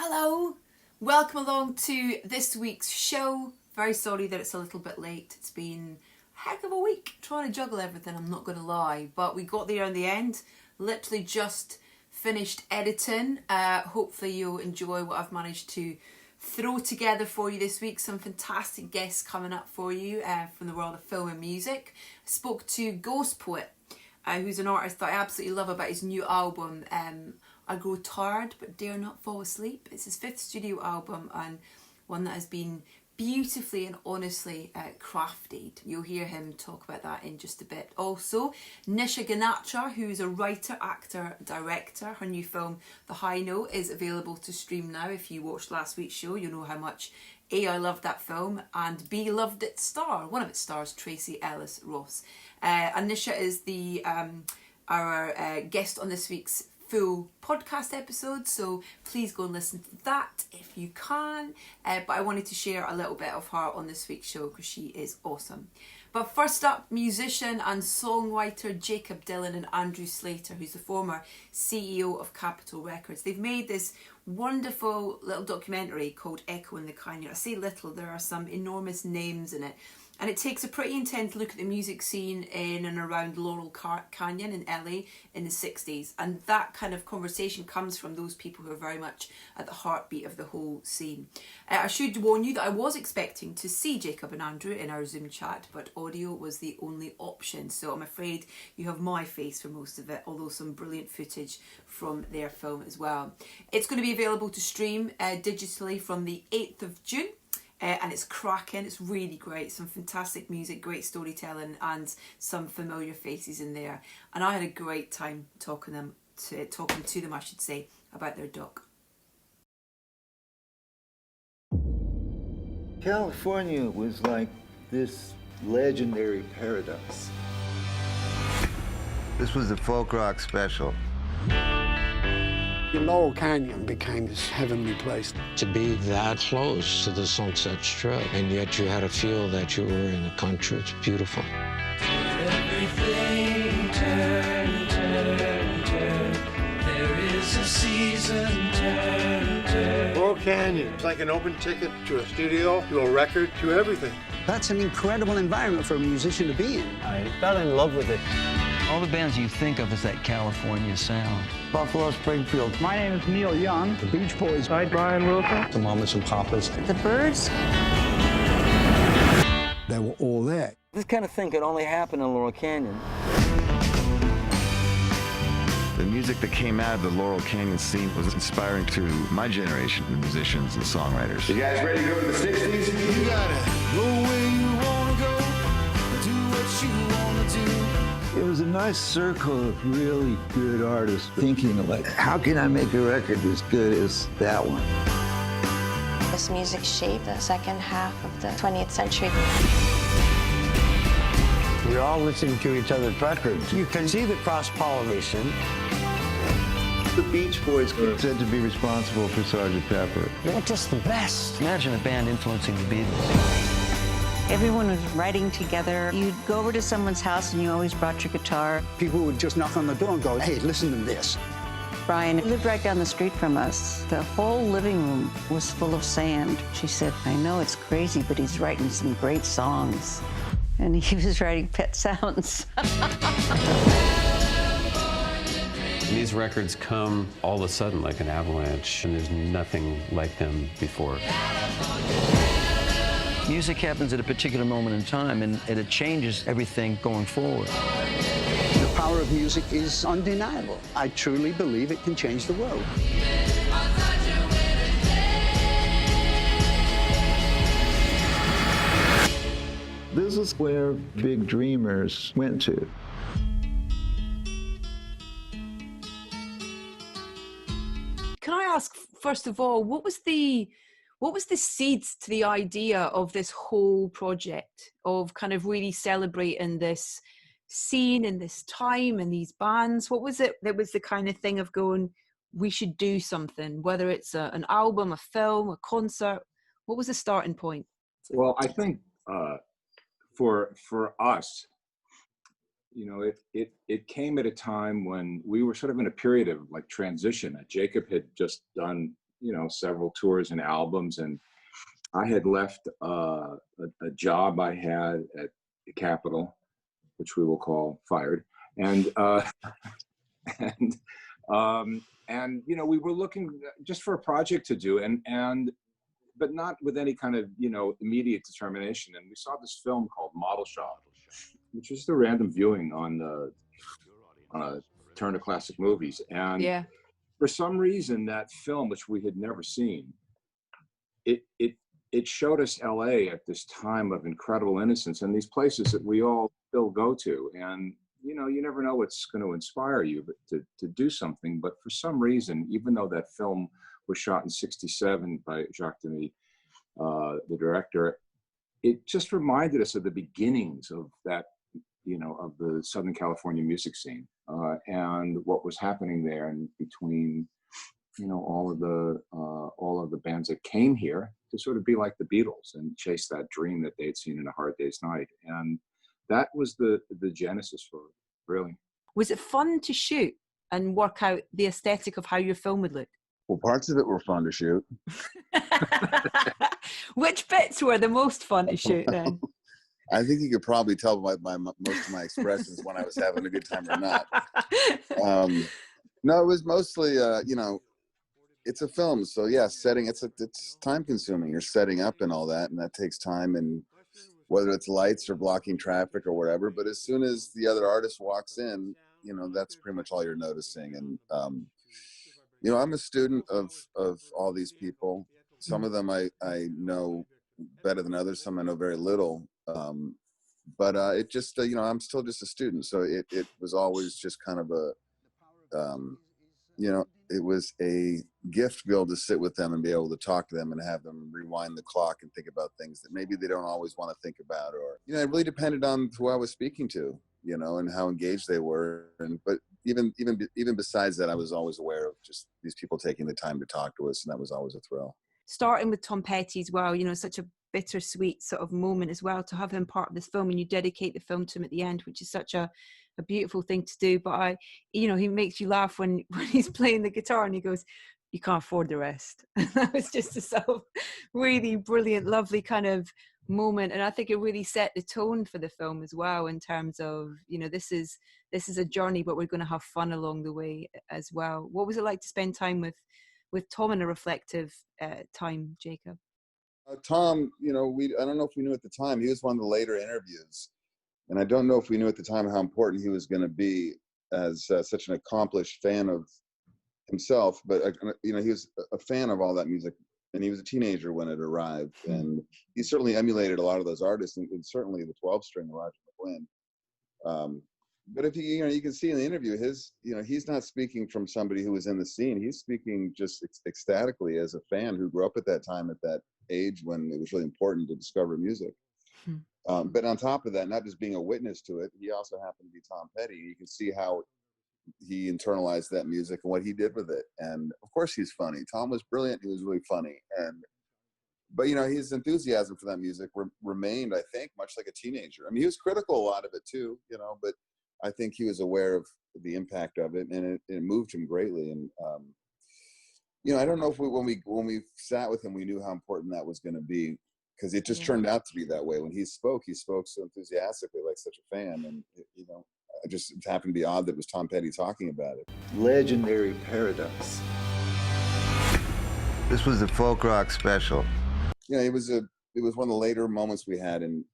Hello, welcome along to this week's show. Very sorry that it's a little bit late. It's been a heck of a week trying to juggle everything, I'm not going to lie. But we got there in the end. Literally just finished editing. Hopefully you'll enjoy what I've managed to throw together for you this week. Some fantastic guests coming up for you from the world of film and music. I spoke to Ghostpoet, who's an artist that I absolutely love, about his new album, I Grow Tired But Dare Not Fall Asleep. It's his 5th studio album and one that has been beautifully and honestly crafted. You'll hear him talk about that in just a bit. Also, Nisha Ganatra, who's a writer, actor, director. Her new film, The High Note, is available to stream now. If you watched last week's show, you'll know how much A, I loved that film, and B, loved its star. One of its stars, Tracee Ellis Ross. And Nisha is our guest on this week's full podcast episode, so please go and listen to that if you can. But I wanted to share a little bit of her on this week's show because she is awesome. But first up, musician and songwriter Dylan and Andrew Slater, who's the former CEO of Capitol Records. They've made this wonderful little documentary called Echo in the Canyon. I say little, there are some enormous names in it. And it takes a pretty intense look at the music scene in and around Laurel Canyon in LA in the 60s. And that kind of conversation comes from those people who are very much at the heartbeat of the whole scene. I should warn you that I was expecting to see Jacob and Andrew in our Zoom chat, but audio was the only option. So I'm afraid you have my face for most of it, although some brilliant footage from their film as well. It's going to be available to stream digitally from the 8th of June. And it's cracking, it's really great, some fantastic music, great storytelling and some familiar faces in there. And I had a great time talking to them, I should say, about their doc. California was like this legendary paradise. This was the folk rock special. Laurel Canyon became this heavenly place. To be that close to the Sunset Strip, and yet you had to feel that you were in the country, it's beautiful. Everything turn, there is a season, turn. Laurel Canyon, it's like an open ticket to a studio, to a record, to everything. That's an incredible environment for a musician to be in. I fell in love with it. All the bands you think of as that California sound. Buffalo Springfield. My name is Neil Young. The Beach Boys. Hi, Brian Wilson. The Mamas and Papas. The Birds. They were all there. This kind of thing could only happen in Laurel Canyon. The music that came out of the Laurel Canyon scene was inspiring to my generation of musicians and songwriters. You guys ready to go to the 60s? You gotta go where you wanna go, do what you wanna do. It was a nice circle of really good artists thinking like, how can I make a record as good as that one? This music shaped the second half of the 20th century. We're all listening to each other's records. You can see the cross-pollination. The Beach Boys were said to be responsible for Sgt. Pepper. They're just the best. Imagine a band influencing the Beatles. Everyone was writing together. You'd go over to someone's house and you always brought your guitar. People would just knock on the door and go, hey, listen to this. Brian lived right down the street from us. The whole living room was full of sand. She said, I know it's crazy, but he's writing some great songs. And he was writing Pet Sounds. These records come all of a sudden like an avalanche, and there's nothing like them before. Music happens at a particular moment in time, and it changes everything going forward. The power of music is undeniable. I truly believe it can change the world. This is where big dreamers went to. Can I ask, first of all, what was the seeds to the idea of this whole project, of kind of really celebrating this scene and this time and these bands? What was it that was the kind of thing of going, we should do something, whether it's an album, a film, a concert? What was the starting point? Well, I think for us, you know, it came at a time when we were sort of in a period of like transition. Jacob had just done several tours and albums, and I had left a job I had at the Capitol, which we will call fired, and we were looking just for a project to do, but not with any kind of immediate determination. And we saw this film called Model Shop, which was the random viewing on the Turner Classic Movies, and for some reason that film, which we had never seen, it showed us LA at this time of incredible innocence and these places that we all still go to. And, you never know what's going to inspire you to do something. But for some reason, even though that film was shot in '67 by Jacques Demy, the director, it just reminded us of the beginnings of that, of the Southern California music scene, and what was happening there, and between all of the bands that came here to sort of be like the Beatles and chase that dream that they'd seen in A Hard Day's Night. And that was the genesis for it, really. Was it fun to shoot and work out the aesthetic of how your film would look? Well, parts of it were fun to shoot. Which bits were the most fun to shoot then? I think you could probably tell by most of my expressions when I was having a good time or not. No, it was mostly, it's a film, so yeah, setting, it's time consuming. You're setting up and all that, and that takes time, and whether it's lights or blocking traffic or whatever. But as soon as the other artist walks in, that's pretty much all you're noticing. And I'm a student of all these people. Some of them I know better than others. Some I know very little. But it just, I'm still just a student. So it was always just kind of it was a gift to be able to sit with them and be able to talk to them and have them rewind the clock and think about things that maybe they don't always want to think about. Or, it really depended on who I was speaking to, and how engaged they were. But even besides that, I was always aware of just these people taking the time to talk to us, and that was always a thrill. Starting with Tom Petty as well, such a bittersweet sort of moment as well to have him part of this film, and you dedicate the film to him at the end, which is such a beautiful thing to do. But he makes you laugh when he's playing the guitar and he goes, "You can't afford the rest." And that was just a sort of really brilliant, lovely kind of moment, and I think it really set the tone for the film as well, in terms of this is a journey, but we're going to have fun along the way as well. What was it like to spend time with Tom in a reflective time, Jacob? Tom, I don't know if we knew at the time. He was one of the later interviews, and I don't know if we knew at the time how important he was going to be as such an accomplished fan of himself. But he was a fan of all that music, and he was a teenager when it arrived, and he certainly emulated a lot of those artists, and certainly the 12-string Roger McGuinn. But if you can see in the interview, he's not speaking from somebody who was in the scene. He's speaking just ecstatically as a fan who grew up at that time, at that age when it was really important to discover music. But on top of that, not just being a witness to it, he also happened to be Tom Petty. You can see how he internalized that music and what he did with it. And of course he's funny. Tom was brilliant. He was really funny. But his enthusiasm for that music remained, I think, much like a teenager. I mean, he was critical a lot of it too, but I think he was aware of the impact of it, and it moved him greatly. And I don't know if when we sat with him, we knew how important that was going to be, because it just turned out to be that way. When he spoke so enthusiastically, like such a fan, and it just happened to be odd that it was Tom Petty talking about it. Legendary Paradise. This was a folk rock special. It was one of the later moments we had, and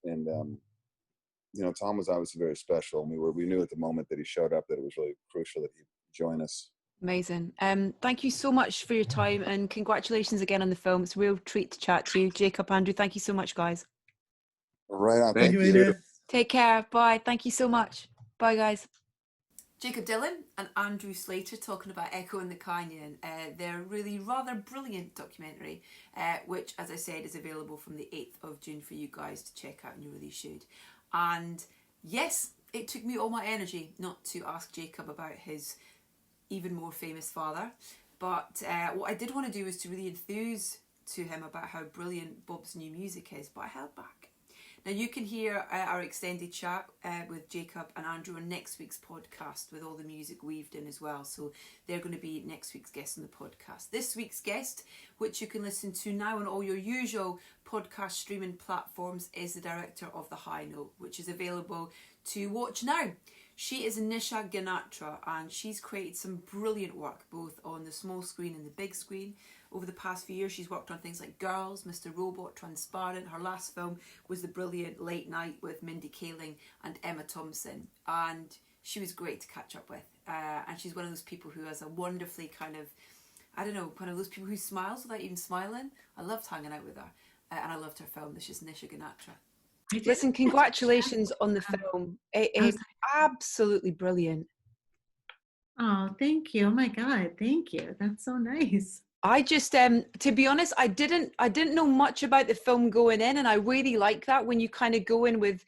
Tom was obviously very special. And we knew at the moment that he showed up that it was really crucial that he join us. Amazing. Thank you so much for your time, and congratulations again on the film. It's a real treat to chat to you. Jacob, Andrew, thank you so much, guys. Right on. Thank you. Take care. Bye. Thank you so much. Bye, guys. Jacob Dylan and Andrew Slater talking about Echo in the Canyon. Their really rather brilliant documentary, which, as I said, is available from the 8th of June for you guys to check out, and you really should. And yes, it took me all my energy not to ask Jacob about his even more famous father, but what I did want to do was to really enthuse to him about how brilliant Bob's new music is, but I held back. Now you can hear our extended chat with Jacob and Andrew on next week's podcast with all the music weaved in as well. So they're going to be next week's guest on the podcast. This week's guest, which you can listen to now on all your usual podcast streaming platforms, is the director of The High Note, which is available to watch now. She is Nisha Ganatra, and she's created some brilliant work both on the small screen and the big screen. Over the past few years, she's worked on things like Girls, Mr. Robot, Transparent. Her last film was the brilliant Late Night with Mindy Kaling and Emma Thompson, and she was great to catch up with. And she's one of those people who has a wonderfully kind of, I don't know, one of those people who smiles without even smiling. I loved hanging out with her, and I loved her film. This is Nisha Ganatra. Listen, congratulations on the film. It is absolutely brilliant. Oh, thank you. Oh my God, thank you. That's so nice. I just, to be honest, I didn't know much about the film going in, and I really like that when you kind of go in with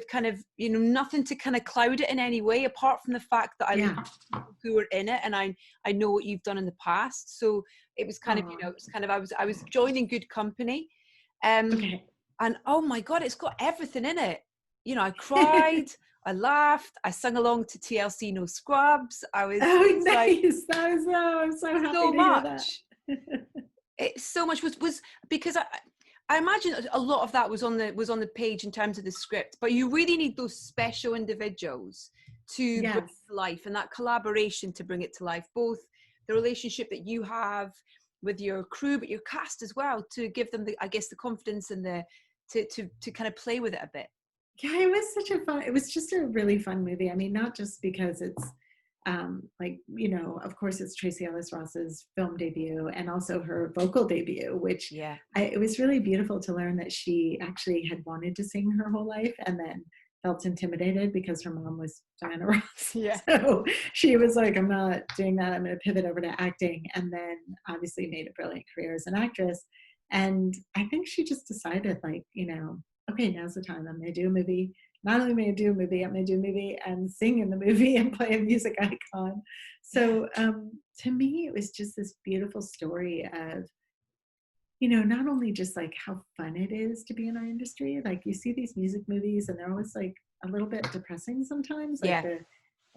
kind of, you know, nothing to kind of cloud it in any way, apart from the fact that I love people who are in it, and I know what you've done in the past. So it was kind of, you know, it was kind of, I was joining good company. Okay. And oh my God, it's got everything in it. You know, I cried, I laughed, I sung along to TLC No Scrubs. I was nice. Like, I'm so happy so to much. hear that. It so much was because I imagine a lot of that was on the page in terms of the script, but you really need those special individuals to bring it to life, and that collaboration to bring it to life. Both the relationship that you have with your crew, but your cast as well, to give them the confidence and to kind of play with it a bit. Yeah, it was just a really fun movie. I mean, not just because it's like, you know, of course it's Tracee Ellis Ross's film debut and also her vocal debut, which it was really beautiful to learn that she actually had wanted to sing her whole life and then felt intimidated because her mom was Diana Ross. Yeah. So she was like, I'm not doing that. I'm going to pivot over to acting, and then obviously made a brilliant career as an actress. And I think she just decided, like, you know, okay, now's the time. I'm going to do a movie. Not only am I going to do a movie, I'm going to do a movie and sing in the movie and play a music icon. So to me, it was just this beautiful story of, you know, not only just like how fun it is to be in our industry. Like, you see these music movies and they're always like a little bit depressing sometimes, like the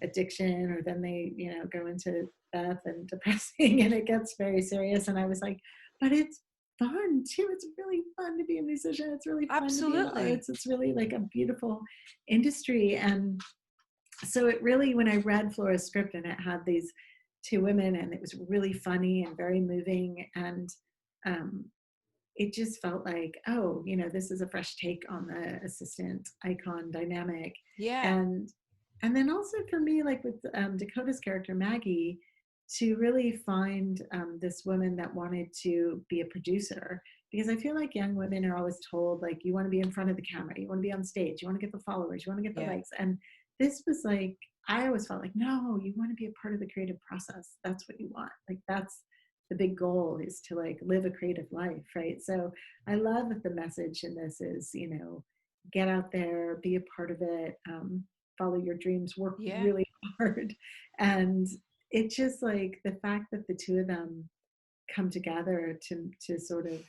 addiction, or then they, you know, go into death and depressing and it gets very serious. And I was like, but it's fun too. It's really fun to be a musician. It's really fun to be in the arts. It's really like a beautiful industry. And so it really, when I read Flora's script and it had these two women and it was really funny and very moving, and it just felt like, oh, you know, this is a fresh take on the assistant icon dynamic. Yeah. And then also for me, like with Dakota's character Maggie, to really find this woman that wanted to be a producer, because I feel like young women are always told, like, you want to be in front of the camera, you want to be on stage, you want to get the followers, you want to get the likes. And this was like, I always felt like, no, you want to be a part of the creative process. That's what you want. Like, that's the big goal, is to like live a creative life, right? So I love that the message in this is, you know, get out there, be a part of it, follow your dreams, work really hard. And it's just like the fact that the two of them come together to sort of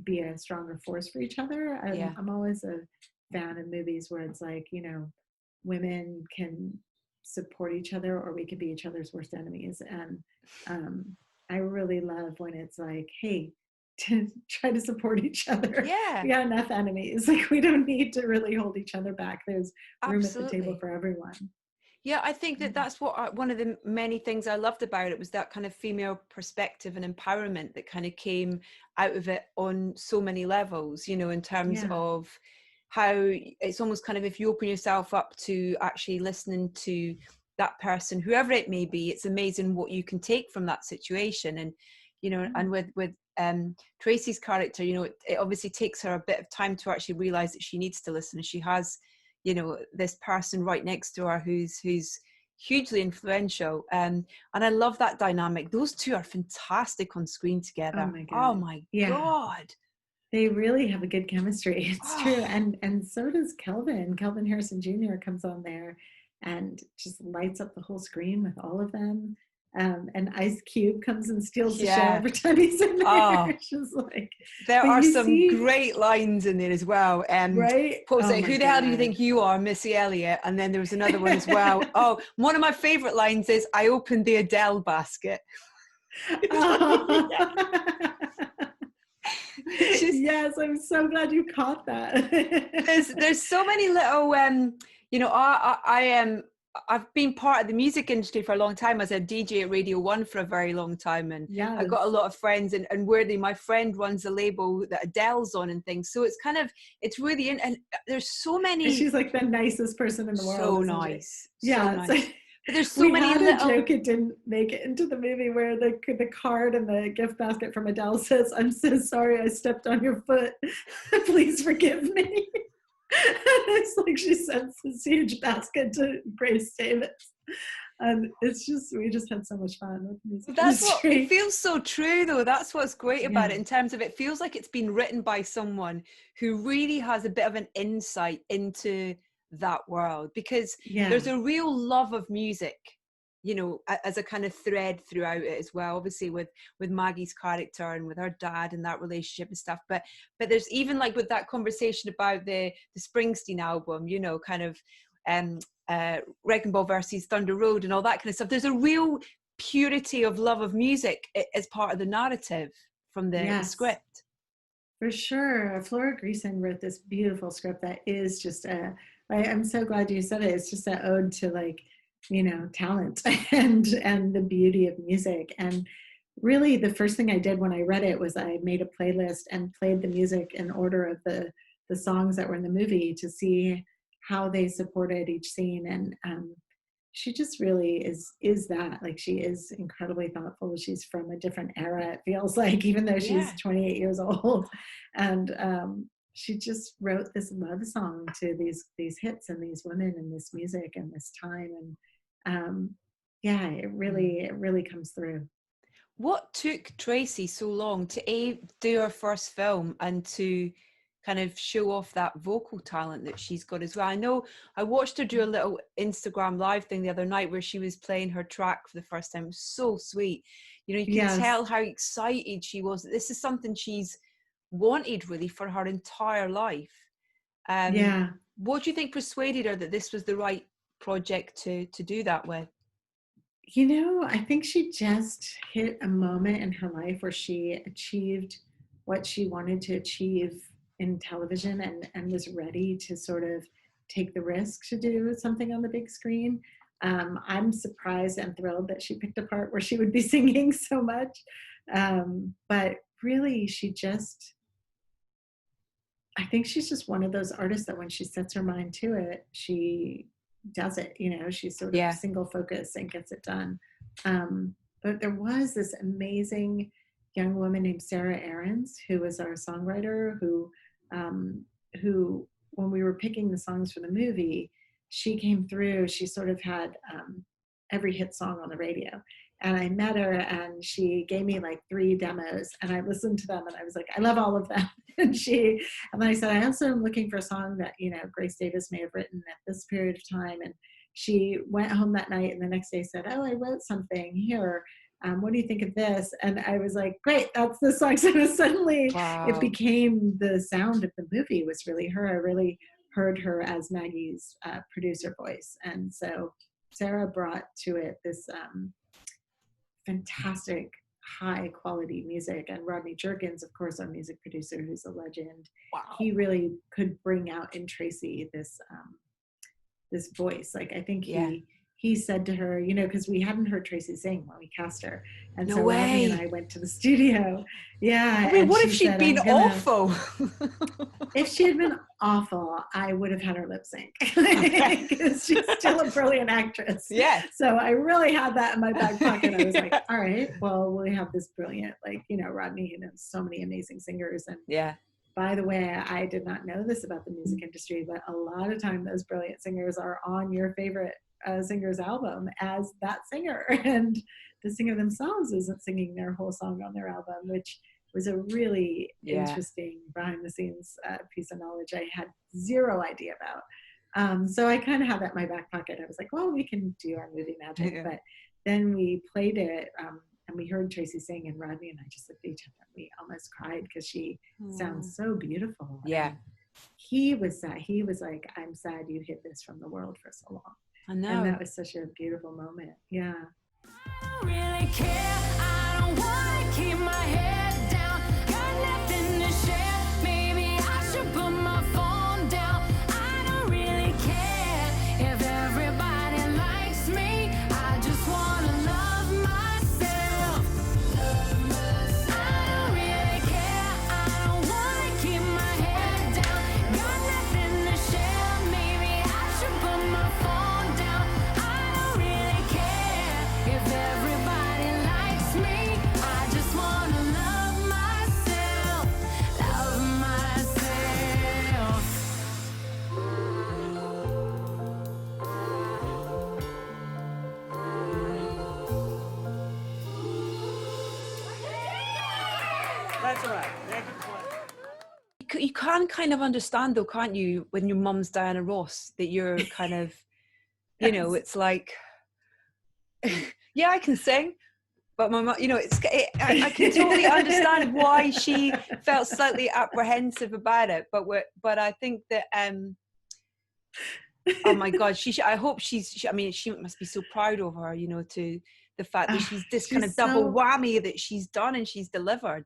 be a stronger force for each other. I'm always a fan of movies where it's like, you know, women can support each other, or we could be each other's worst enemies. And I really love when it's like, hey, to try to support each other. Yeah. We got enough enemies. Like, we don't need to really hold each other back. There's room at the table for everyone. Yeah, I think that's what one of the many things I loved about it was that kind of female perspective and empowerment that kind of came out of it on so many levels, you know, in terms of how it's almost kind of, if you open yourself up to actually listening to that person, whoever it may be, it's amazing what you can take from that situation. And, you know, and with Tracee's character, you know, it obviously takes her a bit of time to actually realize that she needs to listen. And she has, you know, this person right next to her who's hugely influential. And I love that dynamic. Those two are fantastic on screen together. Oh my God. They really have a good chemistry. It's true. And so does Kelvin. Kelvin Harrison Jr. comes on there and just lights up the whole screen with all of them. And Ice Cube comes and steals the show Yeah. every time he's in there. Oh. It's just like, There but are you some see- great lines in there as well. Right? What was Oh it? my Who the hell do you God. think you are, Missy Elliott? And then there was another one as well. Oh, one of my favorite lines is, I opened the Adele basket. Yes, I'm so glad you caught that. there's so many little you know, I am I've been part of the music industry for a long time. As a DJ at Radio 1 for a very long time, and I got a lot of friends, and weirdly my friend runs a label that Adele's on and things, so it's kind of, it's really and there's so many. She's like the nicest person in the world. So isn't nice. She? Yeah, so nice. But there's so we many had little... a joke, it didn't make it into the movie, where the card and the gift basket from Adele says, "I'm so sorry I stepped on your foot. Please forgive me." It's like she sends this huge basket to Grace Davis. And it's just, we just had so much fun with the music That's industry. what, it feels so true though. That's what's great about it, in terms of, it feels like it's been written by someone who really has a bit of an insight into that world, because there's a real love of music, you know, as a kind of thread throughout it as well, obviously with Maggie's character and with her dad and that relationship and stuff, but there's even like with that conversation about the Springsteen album, you know, kind of Wrecking Ball versus Thunder Road and all that kind of stuff. There's a real purity of love of music as part of the narrative from the script. For sure. Flora Greason wrote this beautiful script that is just I'm so glad you said it. It's just an ode to, like, you know, talent and the beauty of music. And really the first thing I did when I read it was I made a playlist and played the music in order of the songs that were in the movie to see how they supported each scene. And she just really is that, like, she is incredibly thoughtful. She's from a different era, it feels like, even though she's 28 years old. And she just wrote this love song to these hits and these women and this music and this time. And it really comes through. What took Tracee so long to do her first film and to kind of show off that vocal talent that she's got as well? I know I watched her do a little Instagram live thing the other night where she was playing her track for the first time. It was so sweet. You know, you can tell how excited she was. This is something she's wanted really for her entire life. What do you think persuaded her that this was the right project to do that with? You know, I think she just hit a moment in her life where she achieved what she wanted to achieve in television and was ready to sort of take the risk to do something on the big screen. I'm surprised and thrilled that she picked a part where she would be singing so much. But really, I think she's just one of those artists that when she sets her mind to it, she does it, you know, she's sort of single focus and gets it done. But there was this amazing young woman named Sarah Aarons, who was our songwriter, who when we were picking the songs for the movie, she came through. She sort of had every hit song on the radio. And I met her and she gave me like 3 demos and I listened to them and I was like, I love all of them. And then I said, I also am looking for a song that, you know, Grace Davis may have written at this period of time. And she went home that night and the next day said, oh, I wrote something here. What do you think of this? And I was like, great, that's the song. So suddenly it became the sound of the movie was really her. I really heard her as Maggie's producer voice. And so Sarah brought to it this fantastic high quality music, and Rodney Jerkins, of course, our music producer, who's a legend. He really could bring out in Tracee this this voice. Like, I think he said to her, you know, because we hadn't heard Tracee sing when we cast her, and so Rodney and I went to the studio. I mean, what if she'd been awful? If she had been awful, I would have had her lip sync, because she's still a brilliant actress. So I really had that in my back pocket. I was like, all right, well, we have this brilliant, like, you know, Rodney, you know, so many amazing singers. And by the way, I did not know this about the music industry, but a lot of time those brilliant singers are on your favorite singer's album as that singer, and the singer themselves isn't singing their whole song on their album, which was a really interesting behind the scenes piece of knowledge I had zero idea about. So I kind of had that in my back pocket. I was like, well, we can do our movie magic. But then we played it, and we heard Tracee sing, and Rodney and I just looked at each other. We almost cried because she sounds so beautiful. Yeah. And he was like, I'm sad you hid this from the world for so long. I know. And that was such a beautiful moment. Yeah. I don't really care. I don't want to keep my head down. Got nothing to share. Maybe I should put my phone down. I don't really care if everybody likes me. I just want to love myself. I don't really care. I don't want to keep my head down. Got nothing to share. Maybe I should put my phone down. I don't really care if everybody likes me. I just want to love myself. Love myself. That's all right. You can kind of understand though, can't you, when your mum's Diana Ross, that you're kind of, you know, it's like, yeah, I can sing, but my mum, you know, I can totally understand why she felt slightly apprehensive about it. But I think that, oh my God, I hope she must be so proud of her, you know, to the fact that she's this kind of double whammy that she's done and she's delivered.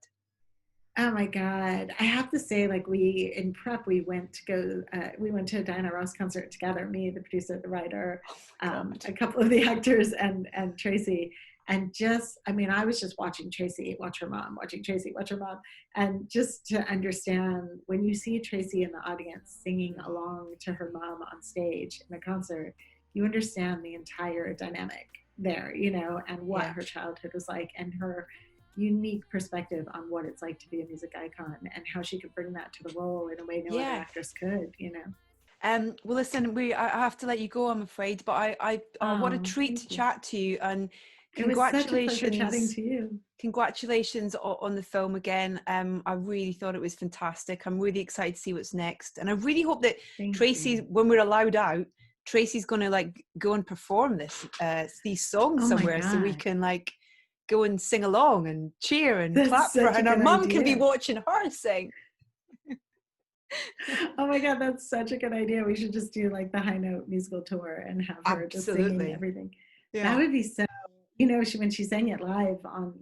Oh my God. I have to say, like, in prep, we went to a Diana Ross concert together, me, the producer, the writer, a couple of the actors, and Tracee. And I was just watching Tracee watch her mom, watching Tracee watch her mom. And just to understand, when you see Tracee in the audience singing along to her mom on stage in a concert, you understand the entire dynamic there, you know, and what her childhood was like, and her unique perspective on what it's like to be a music icon, and how she could bring that to the role in a way no other actress could, you know. Well, listen, I have to let you go, I'm afraid, but what a treat to chat to you, and congratulations. It was such a pleasure chatting to you. Congratulations on the film again. I really thought it was fantastic. I'm really excited to see what's next, and I really hope that Tracee, when we're allowed out, Tracee's going to like go and perform these songs somewhere, so we can like go and sing along and cheer and clap for her, and our mum can be watching her sing. Oh my God, that's such a good idea. We should just do like the High Note musical tour and have her just singing everything. Yeah. That would be so, you know, when she sang it live on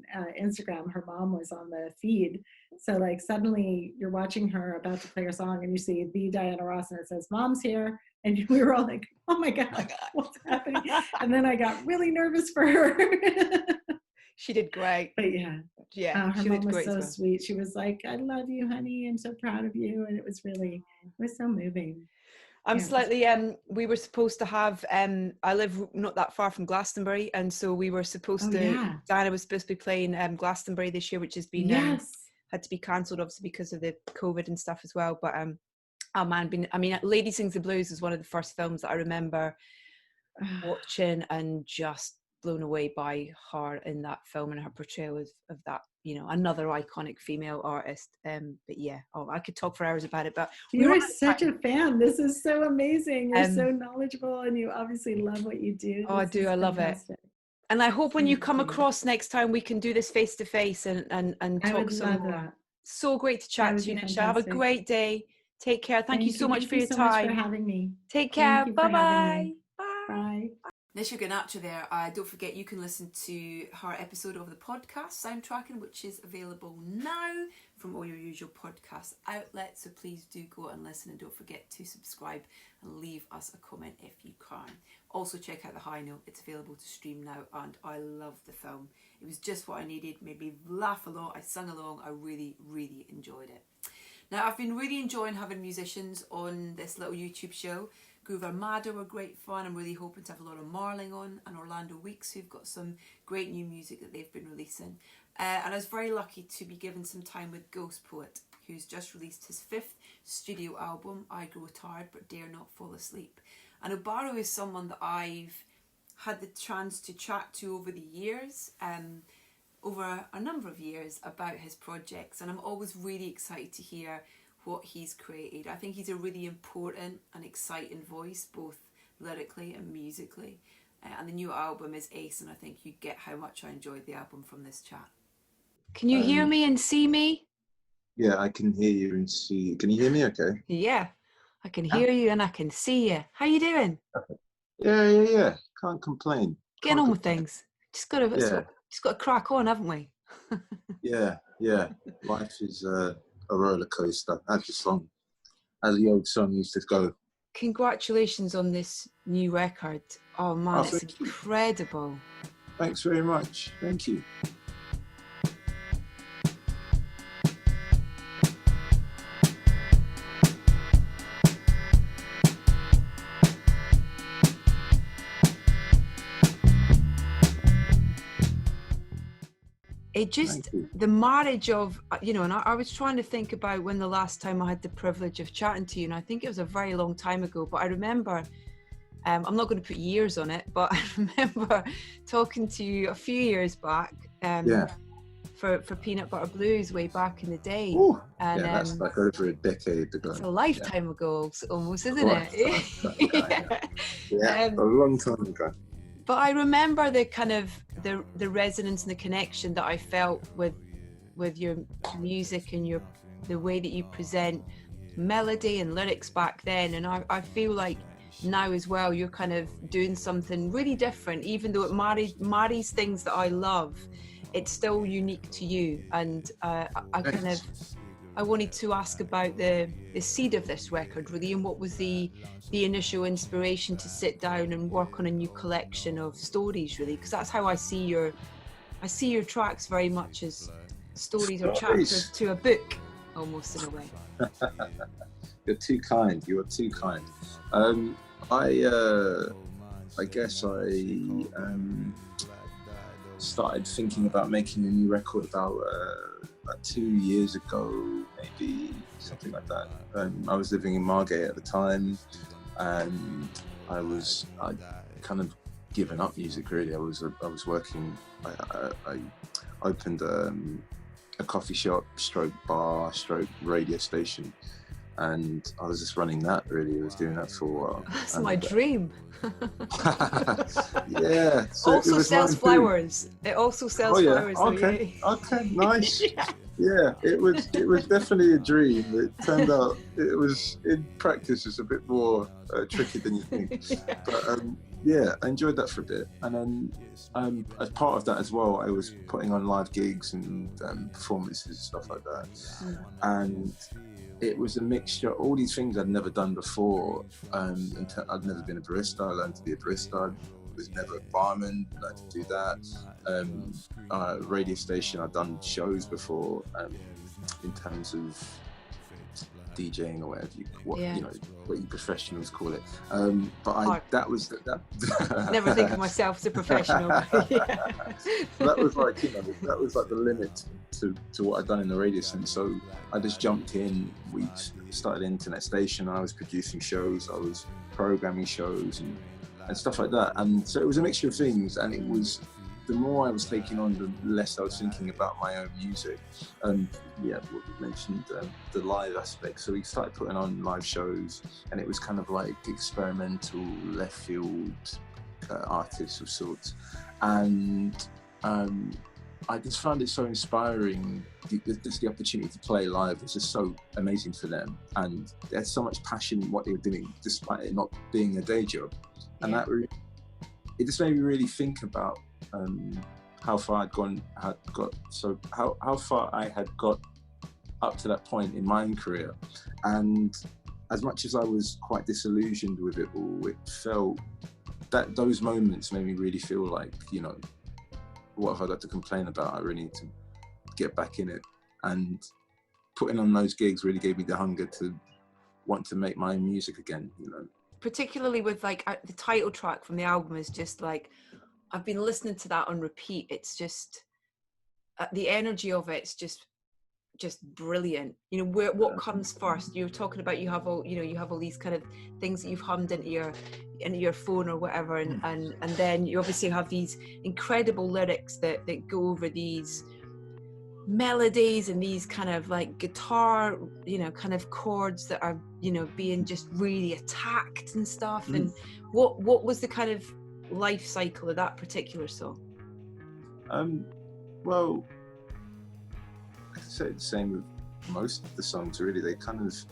Instagram, her mom was on the feed. So like suddenly you're watching her about to play her song and you see the Diana Ross and it says, "Mom's here." And we were all like, oh my God, what's happening? And then I got really nervous for her. She did great. But her she mom did was great so well. sweet. She was like, "I love you, honey. I'm so proud of you." And it was so moving. I'm slightly, we were supposed to have, I live not that far from Glastonbury, and so we were supposed Diana was supposed to be playing Glastonbury this year, which has been, had to be cancelled obviously because of the COVID and stuff as well. But, Lady Sings the Blues is one of the first films that I remember watching and just blown away by her in that film and her portrayal of that, you know, another iconic female artist. But I could talk for hours about it, but you're such a fan. This is so amazing. You're so knowledgeable, and you obviously love what you do. I do. I love it. And I hope when you come across next time, we can do this face to face and talk some more. That. So great to chat to you, Nisha. Have a great day. Take care. Thank you so much for your time. Thank you so much for having me. Take care. Bye-bye. Bye. Nisha Ganatra there. Don't forget you can listen to her episode of the podcast Soundtracking, which is available now from all your usual podcast outlets. So please do go and listen, and don't forget to subscribe and leave us a comment if you can. Also check out The High Note. It's available to stream now, and I love the film. It was just what I needed. Made me laugh a lot. I sung along. I really, really enjoyed it. Now, I've been really enjoying having musicians on this little YouTube show. Groove Armada were great fun. I'm really hoping to have a lot of Marling on, and Orlando Weeks, who've got some great new music that they've been releasing. And I was very lucky to be given some time with Ghostpoet, who's just released his 5th studio album, I Grow Tired But Dare Not Fall Asleep. And Obaro is someone that I've had the chance to chat to over the years, over a number of years, about his projects, and I'm always really excited to hear what he's created. I think he's a really important and exciting voice, both lyrically and musically, and the new album is ace, and I think you get how much I enjoyed the album from this chat. Can you hear me and see me? Yeah, I can hear you and see you. Can you hear me okay? Yeah, I can hear you and I can see you. How you doing? Yeah. Can't complain. Getting on with things. Just got to crack on, haven't we? Yeah. Life is a roller coaster. As the old song used to go. Congratulations on this new record. Oh man, it's incredible. Thanks very much. Thank you. It just, the marriage of, and I was trying to think about when the last time I had the privilege of chatting to you, and I think it was a very long time ago, but I remember, I'm not going to put years on it, but I remember talking to you a few years back for Peanut Butter Blues way back in the day. Ooh, and that's like over a decade ago. It's a lifetime ago almost, isn't it? Yeah, a long time ago. But I remember the kind of the resonance and the connection that I felt with your music and the way that you present melody and lyrics back then, and I feel like now as well you're kind of doing something really different, even though it marries things that I love. It's still unique to you, and I wanted to ask about the seed of this record, really, and what was the initial inspiration to sit down and work on a new collection of stories, really, because that's how I see your tracks very much as stories or chapters to a book, almost in a way. You're too kind. You are too kind. I guess I started thinking about making a new record about 2 years ago, maybe something like that. I was living in Margate at the time, and I'd kind of given up music, really. I was working. I opened a coffee shop, stroke bar, stroke radio station, and I was just running that, really. I was doing that for a while. That's my dream. Yeah. So also sells flowers. It also sells flowers. Okay. Nice. Yeah, it was definitely a dream. It turned out it was, in practice, it's a bit more tricky than you think. But I enjoyed that for a bit. And then as part of that as well, I was putting on live gigs and performances and stuff like that. And it was a mixture, all these things I'd never done before. I'd never been a barista. I learned to be a barista. I was never a barman, learned to do that. Radio station, I'd done shows before in terms of DJing or whatever what you professionals call it. But that was never think of myself as a professional. That was like the limit to what I'd done in the radio scene. So I just jumped in. We started an internet station. I was producing shows. I was programming shows and stuff like that. And so it was a mixture of things. And it was, the more I was taking on, the less I was thinking about my own music. And what we mentioned, the live aspect. So we started putting on live shows, and it was kind of like experimental, left field artists of sorts. And I just found it so inspiring. Just the opportunity to play live was just so amazing for them, and they had so much passion in what they were doing, despite it not being a day job. And that really, it just made me really think about how far how far I had got up to that point in my own career. And as much as I was quite disillusioned with it all, it felt that those moments made me really feel like, what have I got to complain about? I really need to get back in it. And putting on those gigs really gave me the hunger to want to make my own music again, Particularly with the title track from the album is just like, I've been listening to that on repeat. It's just the energy of it's just brilliant. What comes first? You're talking about you have all these kind of things that you've hummed into your phone or whatever, and then you obviously have these incredible lyrics that go over these melodies and these kind of like guitar, kind of chords that are, being just really attacked and stuff. And what was the kind of, life cycle of that particular song? Well, I could say the same with most of the songs, really. In terms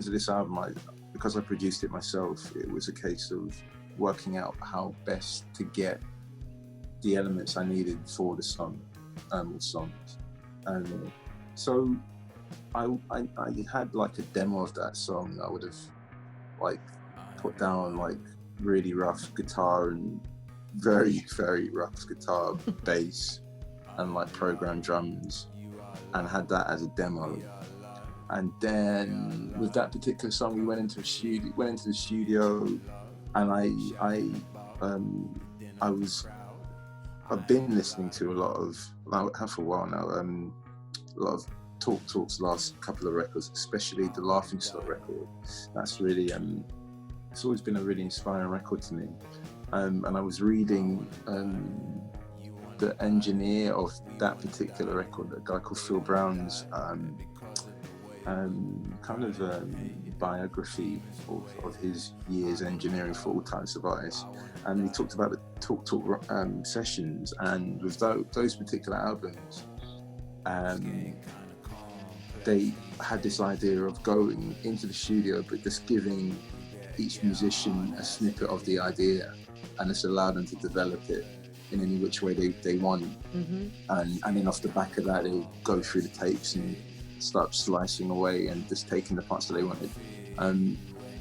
of this album, because I produced it myself, it was a case of working out how best to get the elements I needed for the song, or songs. So I had like a demo of that song. I would have like put down like really rough guitar and very, very rough guitar, bass, and like programmed drums, and had that as a demo. And then with that particular song, we went into the studio, and I've been listening to a lot of, I have for a while now, a lot of Talk's last couple of records, especially the Laughing Stock record. That's really, it's always been a really inspiring record to me. And I was reading the engineer of that particular record, a guy called Phil Brown's biography of his years engineering for all types of artists, and he talked about the Talk sessions, and with those particular albums, they had this idea of going into the studio but just giving each musician a snippet of the idea, and just allow them to develop it in any which way they want. Mm-hmm. And then off the back of that, they'll go through the tapes and start slicing away and just taking the parts that they wanted.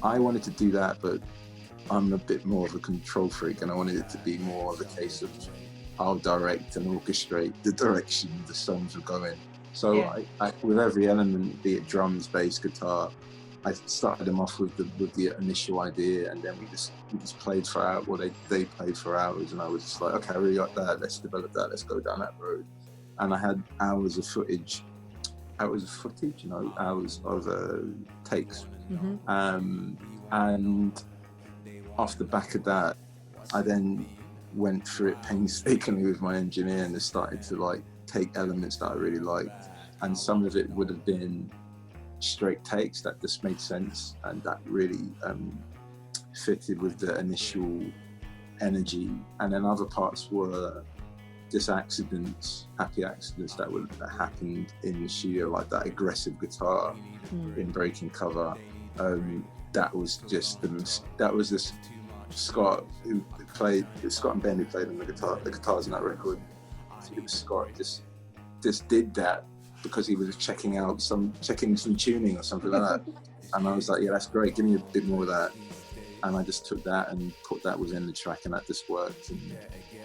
I wanted to do that, but I'm a bit more of a control freak, and I wanted it to be more of a case of I'll direct and orchestrate the direction the songs will go in. So Yeah. I with every element, be it drums, bass, guitar, I started them off with the initial idea, and then we just played for hours. Well, they played for hours, and I was just like, okay, I really got that. Let's develop that. Let's go down that road. And I had hours of footage, hours of takes. Mm-hmm. And off the back of that, I then went through it painstakingly with my engineer and just started to like take elements that I really liked, and some of it would have been straight takes that just made sense and that really fitted with the initial energy, and then other parts were just accidents, happy accidents that happened in the studio, like that aggressive guitar in Breaking Cover. That was just Scott and Ben who played on the guitars in that record. I think it was Scott just did that because he was checking some tuning or something like that. And I was like, yeah, that's great, give me a bit more of that. And I just took that and put that within the track, and that just worked. And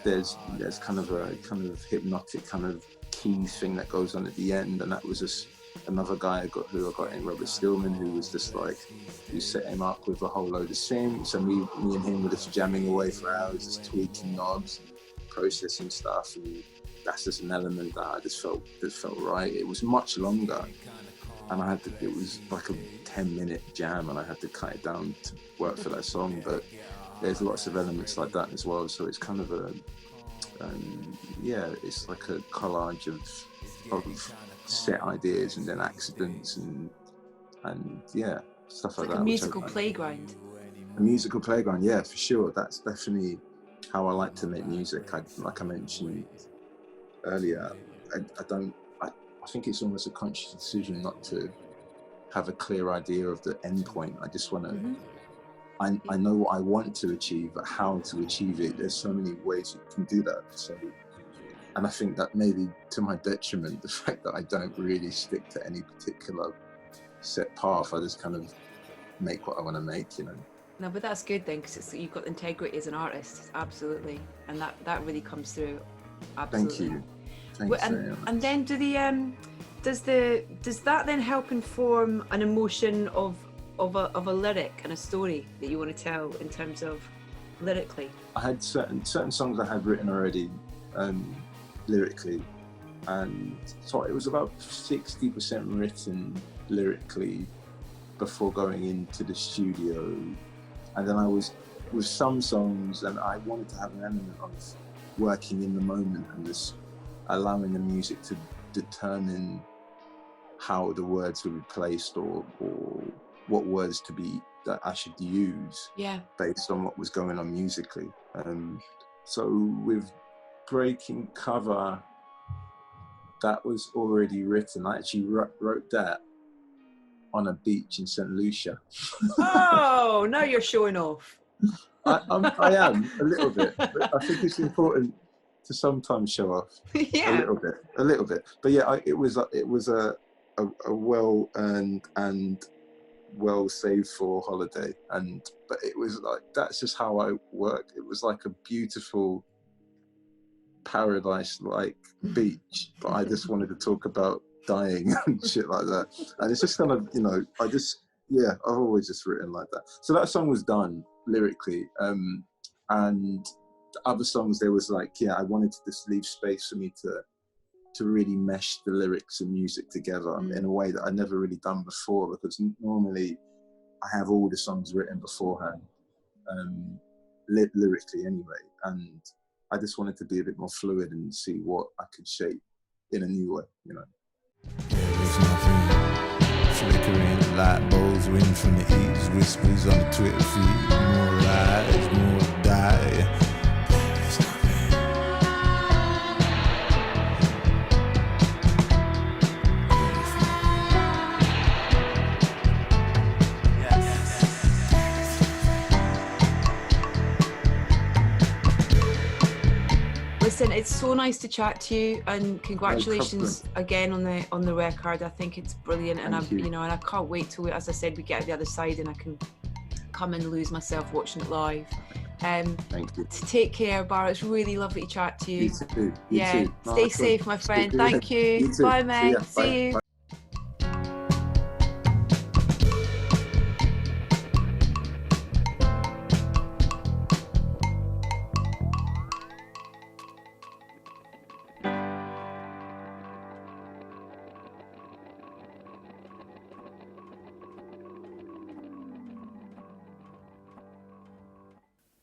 there's kind of a hypnotic kind of keys thing that goes on at the end, and that was just another guy who I got in, Robert Stillman, who was just like, we set him up with a whole load of synths, and me and him were just jamming away for hours, just tweaking knobs, processing stuff, and that's just an element that I just felt right. It was much longer, and it was like a 10-minute jam, and I had to cut it down to work for that song, but there's lots of elements like that as well, so it's kind of it's like a collage of set ideas and then accidents and stuff like that. Like a musical playground. A musical playground, yeah, for sure. That's definitely how I like to make music. Like I mentioned earlier, I think it's almost a conscious decision not to have a clear idea of the end point. I just want to, I know what I want to achieve, but how to achieve it, there's so many ways you can do that. So, and I think that maybe to my detriment, the fact that I don't really stick to any particular set path, I just kind of make what I want to make, you know. No, but that's good then, because you've got integrity as an artist, absolutely, and that really comes through. Absolutely. Thank you. Thanks very much. And then does that then help inform an emotion of a lyric and a story that you want to tell in terms of lyrically? I had certain songs I had written already lyrically, and so it was about 60% written lyrically before going into the studio, and then I was with some songs, and I wanted to have an element of working in the moment and just allowing the music to determine how the words would be placed or what words to be that I should use based on what was going on musically. So with Breaking Cover, that was already written. I actually wrote that on a beach in St. Lucia. Oh, now you're showing off. I am a little bit, but I think it's important to sometimes show off. Yeah. A little bit. But yeah, it was a well earned and well saved for holiday, but it was like, that's just how I work. It was like a beautiful paradise like beach, but I just wanted to talk about dying and shit like that. And it's just kind of, I've always just written like that. So that song was done lyrically, and the other songs, there was like, I wanted to just leave space for me to really mesh the lyrics and music together in a way that I'd never really done before, because normally I have all the songs written beforehand, lyrically anyway, and I just wanted to be a bit more fluid and see what I could shape in a new way, There's nothing flickering, light bulbs ring from the east, whispers on the Twitter feed, more rise, more die. Listen, it's so nice to chat to you, and congratulations again on the record. I think it's brilliant, and and I can't wait till, as I said, we get out the other side and I can come and lose myself watching it live. Thank you. Take care, Barra. It's really lovely to chat to you. You too. You too. Stay safe, my friend. Thank you. You too. Bye, mate. See you. Bye.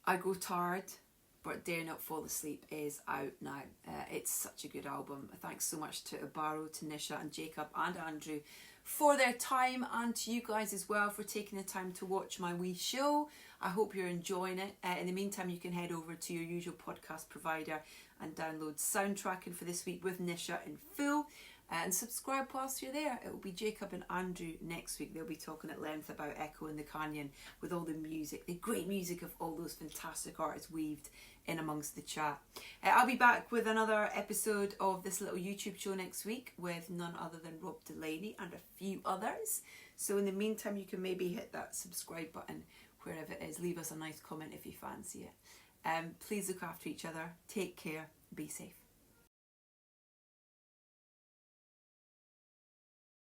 I Go Tired, but Dare Not Fall Asleep is out now. It's such a good album. Thanks so much to Abaro, to Nisha and Jacob and Andrew for their time, and to you guys as well for taking the time to watch my wee show. I hope you're enjoying it. In the meantime, you can head over to your usual podcast provider and download Soundtracking for this week with Nisha in full. And subscribe whilst you're there. It will be Jacob and Andrew next week. They'll be talking at length about Echo in the Canyon with all the music, the great music of all those fantastic artists weaved in amongst the chat. I'll be back with another episode of this little YouTube show next week with none other than Rob Delaney and a few others. So in the meantime, you can maybe hit that subscribe button wherever it is. Leave us a nice comment if you fancy it. Please look after each other. Take care. Be safe.